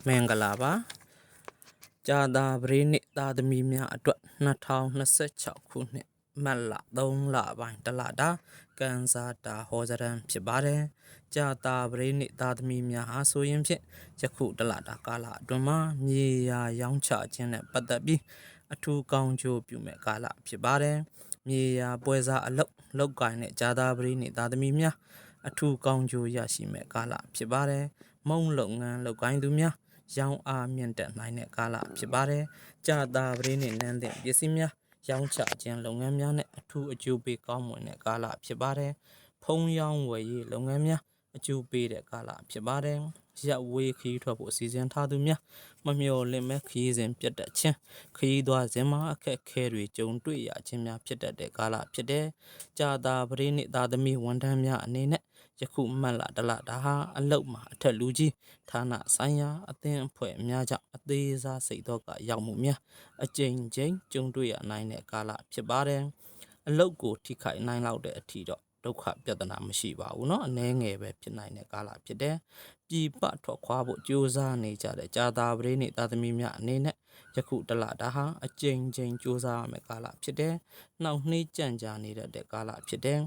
မင်္ဂလာပါကြာသာပတေးနေ့သားသမီးများအတွက်2026ခုနှစ်မတ်လ3လပိုင်းတလတာကန်စာတာဟောစရန်ဖြစ်ပါတယ်ကြာသာပတေးနေ့သားသမီးများအားဆိုရင်ဖြင့်ယခုတလတာကာလအတွင်းမှာမြေယာရောင်းချခြင်းနဲ့ပတ်သက်ပြီးအထူးကောင်းကျိုးပြုမဲ့ကာလဖြစ်ပါတယ်မြေယာပွဲစားအလုပ်ကိုင်းနဲ့ကြာသာပတေးနေ့သားသမီးများအထူးကောင်းကျိုးရရှိမဲ့ကာလဖြစ်ပါတယ်မုံလုပ်ငန်းလုပ်ကိုင်းသူများရောင်းအားမြင့်တက်နိုင်တဲ့ကာလဖြစ်ပါတယ်ကြာသာပတေးနေ့နန်းတဲ့ပစ္စည်းများရောင်းချခြင်းလုပ်ငန်းများနဲ့အထူးအကျိုးပေးကောင်းမွန်တဲ့ကာလဖြစ်ပါတယ်ဖုံးရောင်းဝယ်ရေးလုပ်ငန်းများအကျိုးပေးတဲ့ကာလဖြစ်ပါတယ်ရက်ဝေးခရီးထွက်ဖို့အစီအစဉ်ထားသူများမမျှော်လင့်မဲ့ခရီးစဉ်ပြတ်တက်ခြင်းခရီးသွားစဉ်မှာအခက်အခဲတွေကြုံတွေ့ရခြင်းများဖြစ်တတ်တဲ့ကာလဖြစ်တဲ့ကြာသာပတေးနေ့သားသမီးဝန်ထမ်းများအနေနဲ့ယခုမှတ်လတလတာဟာအလုတ်မှာအထက်လူကြီးဌာနဆိုင်ရာအသင်းအဖွဲ့များကြောင့်အသေးစားစိတ်တော့ကရောက်မှုများအကျဉ်းချင်းကြုံတွေ့ရနိုင်တဲ့ကာလဖြစ်ပါတယ်အလုတ်ကိုထိခိုက်နိုင်လောက်တဲ့အထီတော့ဒုက္ခပြဿနာမရှိပါဘူးเนาะအနည်းငယ်ပဲဖြစ်နိုင်တဲ့ကာလဖြစ်တယ်ပြည်ပထွက်ခွာဖို့ကြိုးစားနေကြတဲ့ကြာသာပတေးနေ့သားသမီးများအနေနဲ့ယခုတလတာဟာအကျဉ်းချင်းကြိုးစားရမယ့်ကာလဖြစ်တယ်နှောင့်နှေးကြန့်ကြာနေတဲ့ကာလဖြစ်တယ်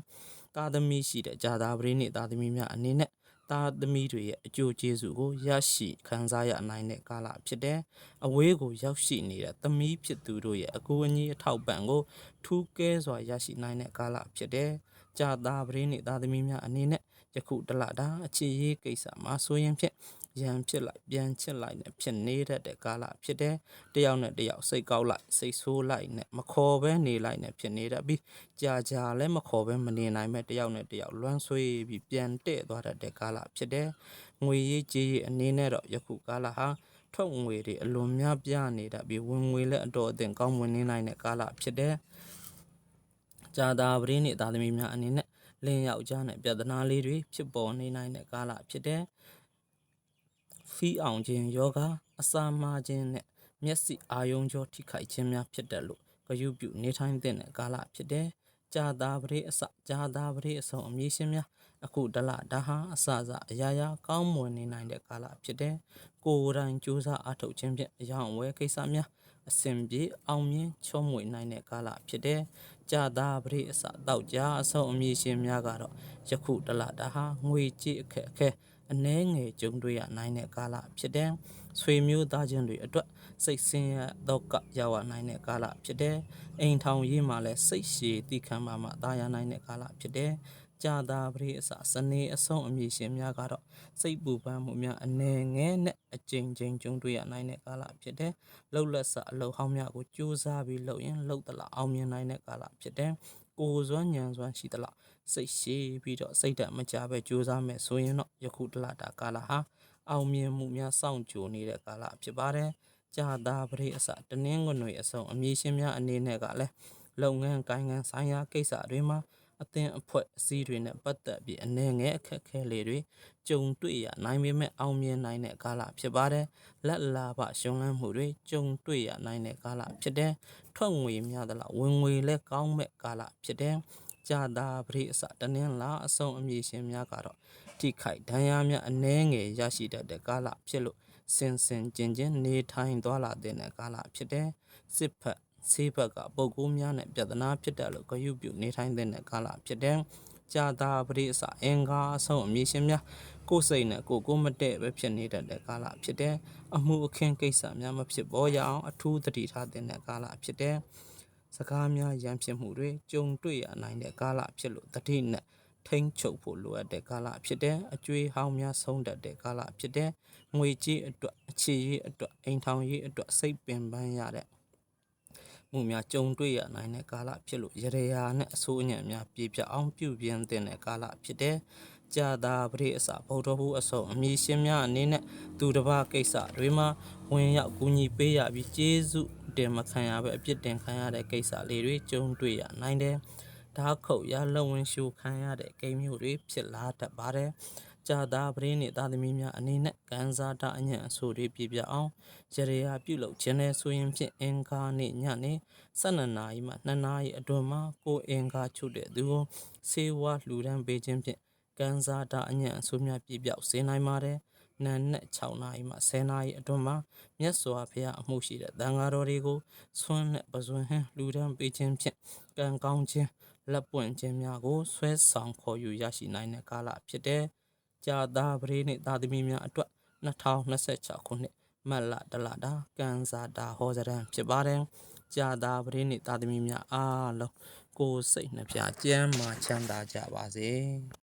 သားသမီးရှိတဲ့ကြာသာပတေးနေ့သားသမီးများအနေနဲ့သားသမီးတွေရဲ့အကျိုးကျေးဇူးကိုရရှိခံစားရနိုင်တဲ့ကာလဖြစ်တဲ့အဝေးကိုရောက်ရှိနေတဲ့သမီးဖြစ်သူတို့ရဲ့အကူအညီအထောက်ပံ့ကိုထူးကဲစွာရရှိနိုင်တဲ့ကာလဖြစ်တဲ့ကြာသာပတေးနေ့သားသမီးများအနေနဲ့ယခုတလတာအခြေရေးကိစ္စမှာဆိုရင်ဖြင့်ရန်ဖြစ်လိုက်ပြန်ချစ်လိုက်နဲ့ဖြစ်နေတတ်တဲ့ကာလဖြစ်တဲ့တယောက်နဲ့တယောက်စိတ်ကောက်လိုက်စိတ်ဆိုးလိုက်နဲ့မခေါ်ပဲနေလိုက်နဲ့ဖြစ်နေတတ်ပြီးကြာလည်းမခေါ်ပဲမနေနိုင်မဲ့တယောက်နဲ့တယောက်လွမ်းဆွေးပြီးပြန်တဲ့သွားတတ်တဲ့ကာလဖြစ်တဲ့ငွေရေးကြေးရေးအနေနဲ့တော့ယခုကာလဟာထုတ်ငွေတွေအလွန်များပြားနေတတ်ပြီးဝင်ငွေလည်းအတော်အသင့်ကောင်းမွန်နေနိုင်တဲ့ကာလဖြစ်တဲ့ကြာသာပတေးနေ့သားသမီးများအနေနဲ့လင်းယောက်ျားနဲ့ပြဿနာလေးတွေဖြစ်ပေါ်နေနိုင်တဲ့ကာလဖြစ်တဲ့ဖီးအောင်ခြင်းယောဂအစာမာခြင်းနဲ့မျက်စိအာယုံကြောထိခိုက်ခြင်းများဖြစ်တယ်လို့ဂရုပြုနေထိုင်တဲ့ကာလဖြစ်တဲ့ကြာသာပတေးကြာသာပတေးအစုံအမည်ရှင်များအခုတလဒါဟာအစအရာရာကောင်းမွန်နေနိုင်တဲ့ကာလဖြစ်တဲ့ကိုယ်တိုင်ကြိုးစားအားထုတ်ခြင်းဖြင့်အယောင်ဝဲကိစ္စများအစဉ်ပြေအောင်မြင်ချောမွေနိုင်တဲ့ကာလဖြစ်တဲ့ကြာသာပတေးတောက်ကြအစုံအမည်ရှင်များကတော့ယခုတလဒါဟာငွေကြေးအခက်အခဲအနှဲငယ်ကြုံတွေ့ရနိုင်တဲ့ကာလဖြစ်တဲ့ဆွေမျိုးသားချင်းတွေအတွက်စိတ်ဆင်းရဲတော့ကရောက်ရနိုင်တဲ့ကာလဖြစ်တဲ့အိမ်ထောင်ရေးမှာလည်းစိတ်ရှည်တိခံမှသာရနိုင်တဲ့ကာလဖြစ်တဲ့ကြာသာပတေးစနေအဆုံးအမည်ရှင်များကတော့စိတ်ပူပန်မှုများအနှဲငယ်နဲ့အကျဉ်းချင်းကြုံတွေ့ရနိုင်တဲ့ကာလဖြစ်တဲ့လှုပ်လက်စအလုပ်ဟောင်းများကိုကြိုးစားပြီးလုပ်ရင်လှုပ်သလားအောင်မြင်နိုင်တဲ့ကာလဖြစ်တဲ့ကိုယ်စွမ်းဉာဏ်စွမ်းရှိသလားစိတ်ရှည်ပြီးတော့စိတ်ဓာတ်မကြပဲကြိုးစားမယ်ဆိုရင်တော့ယခုတလတာကာလဟာအောင်မြင်မှုများစောင့်ကြိုနေတဲ့ကာလဖြစ်ပါတယ်ကြာသာပတေးတနင်္ဂနွေအစုံအမည်ရှင်များအနေနဲ့ကလည်းလုပ်ငန်းကိုင်ငန်းဆိုင်ရာကိစ္စတွေမှာအသင်းအဖွဲ့အစည်းတွေနဲ့ပတ်သက်ပြီးအနေငယ်အခက်အခဲလေးတွေကြုံတွေ့ရနိုင်ပေမဲ့အောင်မြင်နိုင်တဲ့ကာလဖြစ်ပါတယ်လက်လာပရှုံးလန်းမှုတွေကြုံတွေ့ရနိုင်တဲ့ကာလဖြစ်တဲ့ထွက်ငွေများသလားဝင်ငွေလည်းကောင်းမဲ့ကာလဖြစ်တဲ့ကြာသာပတေးတနင်္လာအစုံအမည်ရှင်များကတော့ထိခိုက်ဒဏ်ရာများအနှဲငယ်ရရှိတတ်တဲ့ကာလဖြစ်လို့စင်ကျင်နေထိုင်သွားလာတဲ့ကာလဖြစ်တဲ့စစ်ဖက်ဆေးဘက်ကပုဂ္ဂိုလ်များနဲ့ပြဿနာဖြစ်တယ်လို့ဂရုပြုနေထိုင်တဲ့ကာလဖြစ်တဲ့ကြာသာပတေးအင်္ဂါအဆုံးအမည်ရှင်များကိုယ်စိတ်နဲ့ကိုမတည့်ပဲဖြစ်နေတဲ့ကာလဖြစ်တဲ့အမှုအခင်းကိစ္စများမဖြစ်ပေါ်ရအောင်အထူးသတိထားတဲ့ကာလဖြစ်တဲ့စကားများရန်ဖြစ်မှုတွေကြုံတွေ့ရနိုင်တဲ့ကာလဖြစ်လို့တတိနဲ့ထိန်းချုပ်ဖို့လိုအပ်တဲ့ကာလဖြစ်တဲ့အကျွေးဟောင်းများဆုံးတတ်တဲ့ကာလဖြစ်တဲ့ငွေကြေးအတွက်အခြေရေးအတွက်အိမ်ထောင်ရေးအတွက်စိတ်ပင်ပန်းရတဲ့မှုများကြုံတွေ့ရနိုင်တဲ့ကာလဖြစ်လို့ရရနဲ့အဆိုးအညံ့များပြေပြအောင်ပြုပြင်တဲ့ကာလဖြစ်တဲ့ကြာသာပတေးဗုဒ္ဓဟူးအစုံအမည်ရှင်များအနေနဲ့သူတစ်ပါးကိစ္စတွေမှာဝင်ရောက်ကူညီပေးရပြီးကျေးဇူးတင်မခံရပဲအပြစ်တင်ခံရတဲ့ကိစ္စလေးတွေကြုံတွေ့ရနိုင်တယ်ဓာတ်ခုတ်ရလက်ဝင်ရှုခံရတဲ့ကိန်းမျိုးတွေဖြစ်လာတတ်ပါတယ်ကြာသာပတေးနေ့သားသမီးများအနေနဲ့ကန်စားတာအညံ့အဆိုးတွေပြပြအောင်ရရပြုလုပ်ခြင်းနဲ့ဆိုရင်ဖြင့်အင်္ဂါနေ့ညနေ12နာရီမှ2နာရီအတွင်းမှာကိုအင်္ဂါချုပ်တဲ့သူကိုဆေးဝါးလှူဒန်းပေးခြင်းဖြင့်ကန်စားတာအညံ့အဆိုးများပြပြောက်စေနိုင်ပါတယ် နန်းနဲ့6နာရီမှ10နာရီအတွင်းမှာမြတ်စွာဘုရားအမှုရှိတဲ့သံဃာတော်တွေကိုဆွမ်းနဲ့ပဇွန်ဟင်းလူဒန်းပေးခြင်းဖြင့်ကံကောင်းခြင်းလက်ပွင့်ခြင်းများကိုဆွဲဆောင်ခေါ်ယူရရှိနိုင်တဲ့ကာလဖြစ်တဲ့ကြာသာပတိနေ့သာသမီများအတွက်2026ခုနှစ်မတ်လတလတာကံဇာတာဟောစရံဖြစ်ပါတယ်ကြာသာပတိနေ့သာသမီများအားလုံးကိုယ်စိတ်နှပြကျမ်းမာချမ်းသာကြပါစေ